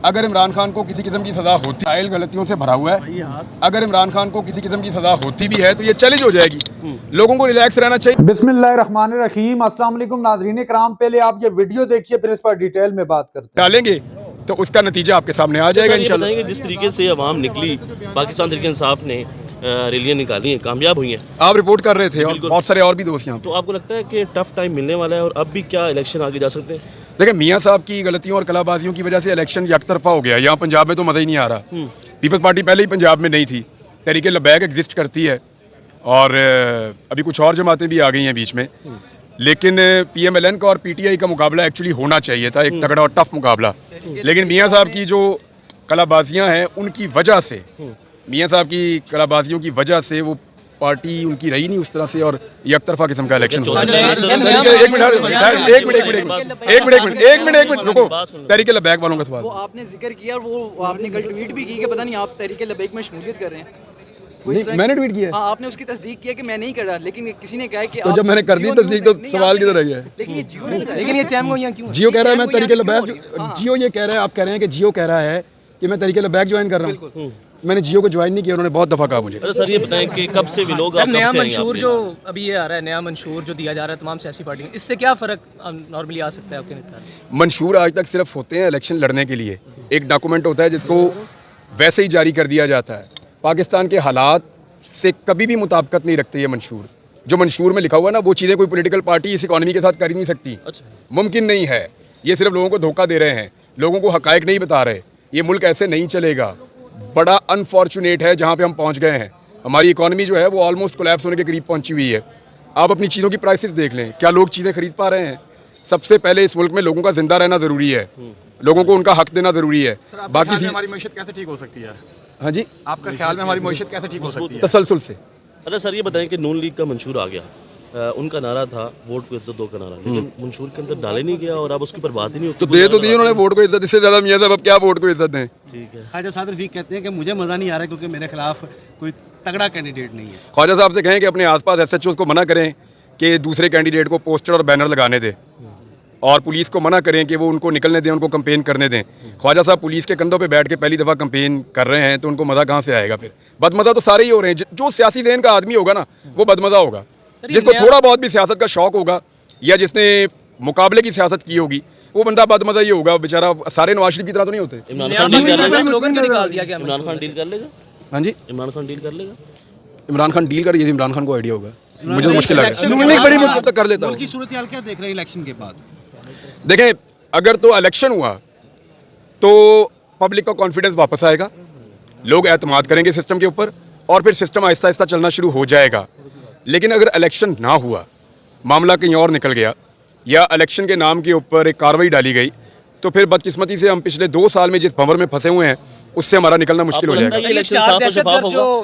अगर इमरान खान को किसी किस्म की सज़ा होती, फाइल गलतियों से भरा हुआ है, अगर इमरान खान को किसी किस्म की सज़ा होती भी है तो ये चैलेंज हो जाएगी। लोगों को रिलैक्स रहना चाहिए। बिस्मिल्लाहिर्रहमानिर्रहीम, अस्सलाम वालेकुम नाज़रीन कराम। पहले आप ये वीडियो देखिए, फिर इस पर डिटेल में बात करते हैं। डालेंगे तो उसका नतीजा आपके सामने आ जाएगा इंशाल्लाह। जिस तरीके से अवाम निकली, पाकिस्तान तहरीक इंसाफ ने रैलियां निकाली हैं, कामयाब हुई हैं। आप रिपोर्ट कर रहे थे और बहुत सारे और भी दोस्त यहाँ। तो आपको लगता है कि टफ टाइम मिलने वाला है और अब भी क्या इलेक्शन आगे जा सकते हैं? देखिए, मियाँ साहब की गलतियों और कलाबाजियों की वजह से इलेक्शन यकतरफा हो गया। यहाँ पंजाब में तो मज़ा ही नहीं आ रहा। पीपल्स पार्टी पहले ही पंजाब में नहीं थी, तहरीक लबैक एग्जिस्ट करती है और अभी कुछ और जमातें भी आ गई हैं बीच में। लेकिन PMLN का और PTI का मुकाबला एक्चुअली होना चाहिए था, एक तगड़ा और टफ मुकाबला। लेकिन मियाँ साहब की जो कलाबाजियाँ हैं उनकी वजह से, मियाँ साहब की कलाबाजियों की वजह से वो पार्टी उनकी रही नहीं उस तरह से और एक तरफा किस्म का इलेक्शन हो रहा है। एक मिनट रुको। तहरीक लबैक वालों का सवाल, वो आपने जिक्र किया और वो आपने कल ट्वीट भी की कि पता नहीं आप तहरीक लबैक में शमूलियत कर रहे हैं। नहीं, मैंने ट्वीट किया। हाँ, आपने उसकी तस्दीक किया कि मैं नहीं कर रहा, लेकिन किसी ने कहा कि तो जब मैंने कर दी तस्दीक तो सवाल किधर रह गया? लेकिन ये चैम यहाँ क्यों? जियो कह रहा है मैं तहरीक लबैक, जियो ये कह रहा है, आप कह रहे हैं कि जियो कह रहा है कि मैं तहरीक लबैक ज्वाइन कर रहा हूँ। मैंने जियो को ज्वाइन नहीं किया, उन्होंने बहुत दफ़ा कहा मुझे। अरे सर, ये बताएं कि कब से भी लोग नया मंशूर जो अभी ये आ रहा है, नया मंशूर जो दिया जा रहा है तमाम सियासी पार्टियों में, इससे क्या फ़र्क नॉर्मली आ सकता है आपके ख्याल में? मंशूर आज तक सिर्फ होते हैं इलेक्शन लड़ने के लिए। एक डॉक्यूमेंट होता है जिसको वैसे ही जारी कर दिया जाता है। पाकिस्तान के हालात से कभी भी मुताबिकत नहीं रखते ये मंशूर। जो मंशूर में लिखा हुआ है ना, वो चीज़ें कोई पॉलिटिकल पार्टी इस इकॉनमी के साथ कर ही नहीं सकती। मुमकिन नहीं है। ये सिर्फ लोगों को धोखा दे रहे हैं, लोगों को हकायक नहीं बता रहे। ये मुल्क ऐसे नहीं चलेगा। बड़ा अनफॉर्चुनेट है जहाँ पे हम पहुँच गए हैं। हमारी इकॉनमी जो है वो ऑलमोस्ट कोलैप्स होने के करीब पहुँची हुई है। आप अपनी चीज़ों की प्राइसेस देख लें, क्या लोग चीज़ें खरीद पा रहे हैं? सबसे पहले इस मुल्क में लोगों का जिंदा रहना ज़रूरी है, लोगों को उनका हक देना ज़रूरी है। बाकी हमारी मईशत कैसे ठीक हो सकती है? हाँ जी, आपका ख्याल में हमारी मईशत कैसे ठीक हो सकती है? तसलसल से। अरे सर, ये बताएं कि नून लीग का मंशूर आ गया, उनका नारा था वोट को इज्जत दो का नारा, लेकिन मंशूर के अंदर डाले नहीं गया और अब उसके ऊपर बात ही नहीं होती। तो दे तो दी उन्होंने वोट को इज्जत, इससे ज़्यादा मियाँ साहब अब क्या वोट को इज्जत दें? ठीक है। ख्वाजा साहब रफीक कहते हैं कि मुझे मज़ा नहीं आ रहा क्योंकि मेरे खिलाफ कोई तगड़ा कैंडिडेट नहीं है। ख्वाजा साहब से कहें कि अपने आसपास SHOs को मना करें कि दूसरे कैंडिडेट को पोस्टर और बैनर लगाने दें, और पुलिस को मना करें कि वो उनको निकलने दें, उनको कैंपेन करने दें। ख्वाजा साहब पुलिस के कंधों पे बैठ के पहली दफ़ा कैंपेन कर रहे हैं तो उनको मज़ा कहाँ से आएगा? फिर बदमज़ा तो सारे ही हो रहे हैं। जो सियासी ज़हन का आदमी होगा ना, वो बदमज़ा होगा। जिसको थोड़ा बहुत भी सियासत का शौक होगा या जिसने मुकाबले की सियासत की होगी, वो बंदा बदमज़ा ही होगा बेचारा। सारे नवाज शरीफ की तरह तो नहीं होते। इमरान खान डील कर लेगा? इमरान खान डील कर लेगा? हाँ जी, इमरान खान डील कर लेगा? इमरान खान डील कर, ये इमरान खान को आइडिया होगा, मुझे तो मुश्किल लग रहा है। बड़ी मुद्दत तक कर लेता हूँ। की सूरत हाल क्या देख रहे हैं इलेक्शन के बाद? देखें, अगर तो इलेक्शन हुआ तो पब्लिक का कॉन्फिडेंस वापस आएगा, लोग एतमाद करेंगे सिस्टम के ऊपर और फिर सिस्टम आहिस्ता आहिस्ता चलना शुरू हो जाएगा। लेकिन अगर इलेक्शन ना हुआ, मामला कहीं और निकल गया या इलेक्शन के नाम के ऊपर एक कार्रवाई डाली गई, तो फिर बदकिस्मती से हम पिछले 2 साल में जिस भंवर में फंसे हुए हैं उससे हमारा निकलना मुश्किल हो जाएगा।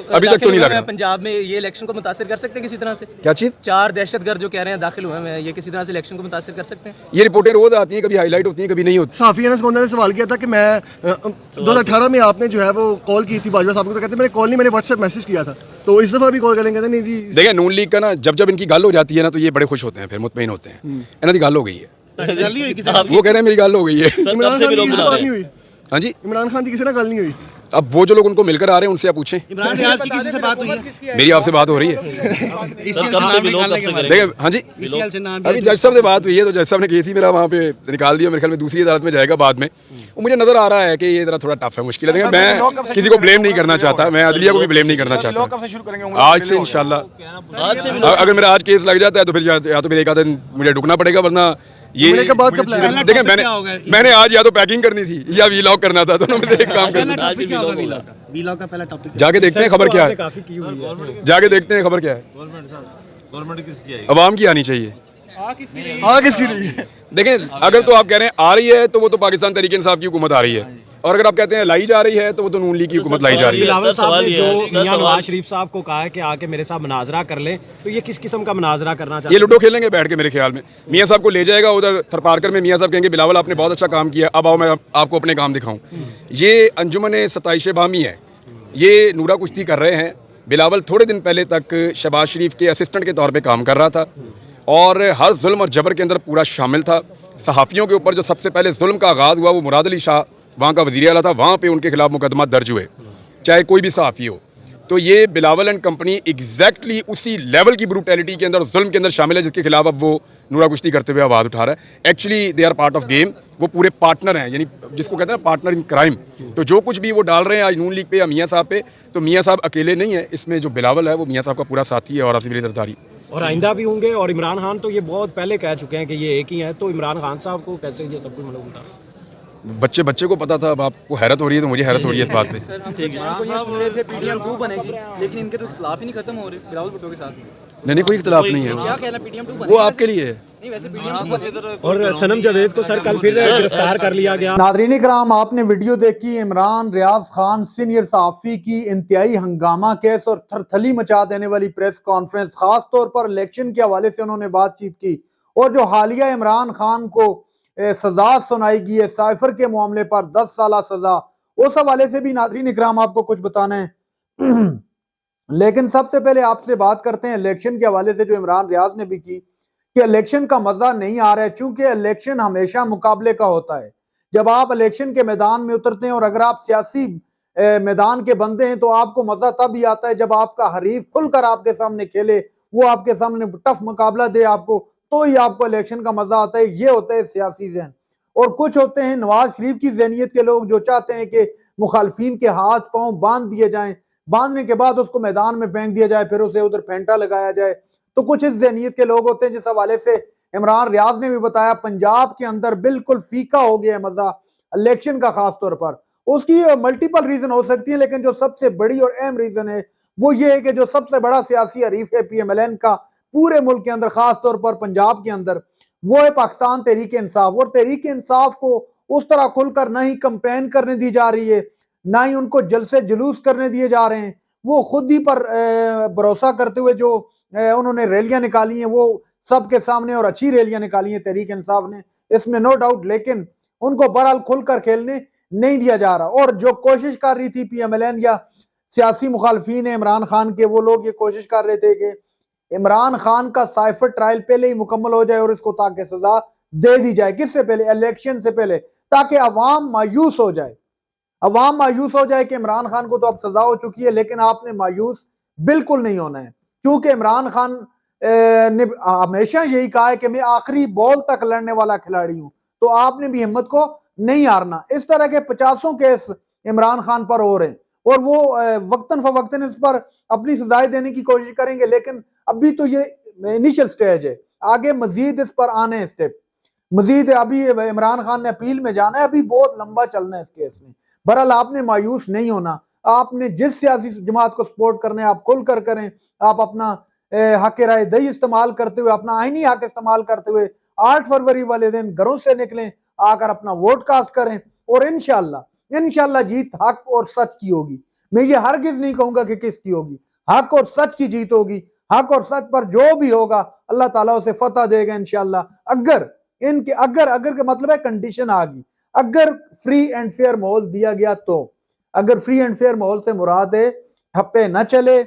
अभी तक तो नहीं लग रहा। पंजाब में ये इलेक्शन को मुतासिर कर सकते हैं किसी तरह से? क्या चीज़? 4 दहशतगर्द जो कह रहे हैं दाखिल हुए हैं, ये किसी तरह से इलेक्शन को मुतासिर कर सकते हैं? ये रिपोर्टें रोज आती हैं, कभी हाईलाइट होती हैं, कभी नहीं होती। साफी अनस गोंदा ने सवाल किया था कि मैं 2018 में आपने जो है वो कॉल की थी बाजवा साहब को, तो कहते मैंने कॉल नहीं, मैंने व्हाट्सएप मैसेज किया था, तो इस दफ़ा भी कॉल करेंगे? नहीं जी। देखिए, नून लीग का ना जब इनकी गल हो जाती है ना तो ये बड़े खुश होते हैं, फिर मुतमईन होते हैं। इन्हों की गल हो गई है, वो कह रहे हैं मेरी गल हो गई है। इमरान खान की किसी से बात नहीं हुई? हाँ जी, इमरान खान की किसी से गल नहीं हुई? अब वो जो लोग उनको मिलकर आ रहे हैं उनसे आप पूछें। इमरान रियाज की किसी से बात हुई है? मेरी आपसे बात हो रही है। देखिए, हाँ जी, अभी जज साहब से बात हुई है, तो जज साहब ने केस ही मेरा वहाँ पे निकाल दिया। मेरे ख्याल में दूसरी अदालत में जाएगा बाद में। वो मुझे नजर आ रहा है कि ये जरा थोड़ा टफ है, मुश्किल है। देखिए, मैं किसी को ब्लेम नहीं करना चाहता, मैं अदलिया को भी ब्लेम नहीं करना चाहता। आज से इंशाल्लाह अगर मेरा आज केस लग जाता है तो फिर या तो फिर एक आधा दिन मुझे रुकना पड़ेगा, वरना ये देखिए मैंने आज या तो पैकिंग करनी थी या वीलॉग करना था, दोनों में से एक काम करना। वीलॉग का पहला टॉपिक जाके देखते हैं खबर क्या है, जाके देखते हैं खबर क्या है। गवर्नमेंट किसकी है? अवाम की आनी चाहिए। हाँ, किसकी नहीं? देखें, अगर तो आप कह रहे हैं आ रही है तो वो तो पाकिस्तान तहरीक इंसाफ की हुकूमत आ रही है, और अगर आप कहते हैं लाई जा रही है तो वो तो नून लीग की हुकूमत लाई जा रही है। बिलावल साहब ने जो मियां नवाज शरीफ साहब को कहा है कि आके मेरे साथ मुनाजरा कर लें, तो ये किस किस्म का मुनाजरा करना चाहते हैं? ये लूडो खेलेंगे बैठ के मेरे ख्याल में। मियाँ साहब को ले जाएगा उधर थरपारकर में, मियाँ साहब कहेंगे बिलावल आपने बहुत अच्छा काम किया, अब आओ मैं आपको अपने काम दिखाऊं। ये अंजुमन 27 बामी है, ये नूरा कुश्ती कर रहे हैं। बिलावल थोड़े दिन पहले तक शहबाज शरीफ के असिस्टेंट के तौर पर काम कर रहा था और हर जुल्म और जबर के अंदर पूरा शामिल था। सहाफ़ियों के ऊपर जो सबसे पहले जुल्म का आगाज़ हुआ वो मुराद अली शाह वहाँ का वज़ीर आला था, वहाँ पे उनके खिलाफ मुकदमा दर्ज हुए, चाहे कोई भी सहाफ़ी हो। तो ये बिलावल एंड कंपनी एग्जैक्टली उसी लेवल की ब्रूटैलिटी के अंदर, जुल्म के अंदर शामिल है जिसके खिलाफ अब वो नूरा कुश्ती करते हुए आवाज़ उठा रहा है। Actually they are part of game, वो पूरे पार्टनर हैं, यानी जिसको कहते हैं ना पार्टनर इन क्राइम। तो जो कुछ भी वो डाल रहे हैं आज नून लीग पे या मियाँ साहब पे, तो मियाँ साहब अकेले नहीं है इसमें, जो बिलावल है वो मियाँ साहब का पूरा साथी है और आसिफ अली जरदारी। और आइंदा भी होंगे। और इमरान खान तो ये बहुत पहले कह चुके हैं कि ये एक ही है, तो इमरान खान साहब को कैसे ये सब कुछ मालूम था? बच्चे को पता था, अब आपको हैरत हो रही है तो मुझे हैरत हो रही है इस बात पे। सर हम इमरान को ये सुन रहे थे पीडीएम 2 बनेगी, लेकिन इनके तो इख्तिलाफ ही नहीं खत्म हो रहे बिलावल भुट्टो के साथ। नहीं कोई इख्तिलाफ नहीं है, क्या कहना पीडीएम 2 बनेगी? वो आपके लिए है। नहीं वैसे पीडीएम 2 बनेगी। और सनम जावेद को सर कल फिर गिरफ्तार कर लिया गया। नाज़रीन इकराम, आपने वीडियो देखी इमरान रियाज खान सीनियर सहाफ़ी की इंतहाई हंगामा केस और थरथली मचा देने वाली प्रेस कॉन्फ्रेंस। खास तौर पर इलेक्शन के हवाले से उन्होंने बातचीत की और जो हालिया इमरान खान को सजा सुनाई गई है साइफर के मामले पर 10 साल सजा, उस हवाले से भी नाज़रीन इकराम आपको कुछ बताना है। लेकिन सबसे पहले आपसे बात करते हैं इलेक्शन के हवाले से जो इमरान रियाज ने भी की कि इलेक्शन का मजा नहीं आ रहा है, चूंकि इलेक्शन हमेशा मुकाबले का होता है। जब आप इलेक्शन के मैदान में उतरते हैं और अगर आप सियासी मैदान के बंदे हैं तो आपको मजा तब ही आता है जब आपका हरीफ खुलकर आपके सामने खेले, वो आपके सामने टफ मुकाबला दे आपको, तो ही आपको इलेक्शन का मजा आता है। ये होता है सियासी जहन। और कुछ होते हैं नवाज शरीफ की जहनियत के लोग जो चाहते हैं कि मुखालफीन के हाथ पांव बांध दिए जाएं, बांधने के बाद उसको मैदान में फेंक दिया जाए, फिर उसे उधर फेंटा लगाया जाए। तो कुछ इस जहनियत के लोग होते हैं। जिस हवाले से इमरान रियाज ने भी बताया पंजाब के अंदर बिल्कुल फीका हो गया है मजा इलेक्शन का, खास तौर पर उसकी मल्टीपल रीजन हो सकती है, लेकिन जो सबसे बड़ी और अहम रीजन है वो ये है कि जो सबसे बड़ा सियासी हरीफ है PMLN का पूरे मुल्क के अंदर, खास तौर पर पंजाब के अंदर, वो है पाकिस्तान तहरीक इंसाफ। और तहरीक इंसाफ को उस तरह खुलकर ना ही कंपेन करने दी जा रही है, ना ही उनको जलसे जुलूस करने दिए जा रहे हैं। वो खुद ही पर भरोसा करते हुए जो उन्होंने रैलियां निकाली हैं वो सबके सामने, और अच्छी रैलियां निकाली हैं तहरीक इंसाफ ने, इसमें नो डाउट, लेकिन उनको बहरहाल खुलकर खेलने नहीं दिया जा रहा। और जो कोशिश कर रही थी PMLN या सियासी मुखालफीन इमरान खान के, वो लोग ये कोशिश कर रहे थे कि इमरान खान का साइफर ट्रायल पहले ही मुकम्मल हो जाए और इसको ताकि सजा दे दी जाए, किससे पहले, इलेक्शन से पहले, ताकि अवाम मायूस हो जाए। अवाम मायूस हो जाए कि इमरान खान को तो अब सजा हो चुकी है, लेकिन आपने मायूस बिल्कुल नहीं होना है, क्योंकि इमरान खान ने हमेशा यही कहा है कि मैं आखिरी बॉल तक लड़ने वाला खिलाड़ी हूं, तो आपने भी हिम्मत को नहीं हारना। इस तरह के 50 केस इमरान खान पर हो रहे हैं और वो वक्तन फवक्तन इस पर अपनी सजाएं देने की कोशिश करेंगे, लेकिन अभी तो ये इनिशियल स्टेज है, आगे मजीद इस पर आने हैं स्टेप मजीद। अभी इमरान खान ने अपील में जाना है, अभी बहुत लंबा चलना है इस केस में। बहरहाल आपने मायूस नहीं होना, आपने जिस सियासी जमात को सपोर्ट करना है आप खुल कर करें। आप अपना हक राय दही इस्तेमाल करते हुए, अपना आईनी हक इस्तेमाल करते हुए 8 फरवरी वाले दिन घरों से निकलें, आकर अपना वोट कास्ट करें और इंशाल्लाह जीत हक और सच की होगी। मैं ये हरगिज नहीं कहूंगा कि किसकी होगी, हक और सच की जीत होगी। हक और सच पर जो भी होगा अल्लाह ताला उसे फतह देगा इंशाल्लाह। अगर के मतलब है कंडीशन आ गई, अगर फ्री एंड फेयर माहौल दिया गया तो, अगर फ्री एंड फेयर माहौल से मुराद है ठप्पे न चले,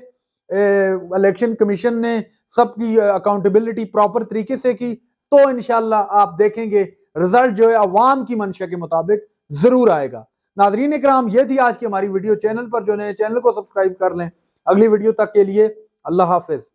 इलेक्शन कमीशन ने सबकी अकाउंटेबिलिटी प्रॉपर तरीके से की, तो इंशाल्लाह आप देखेंगे रिजल्ट जो है अवाम की मंशा के मुताबिक जरूर आएगा। नाजरीन इकराम, ये थी आज की हमारी वीडियो। चैनल पर जो नए चैनल को सब्सक्राइब कर लें। अगली वीडियो तक के लिए अल्लाह हाफिज।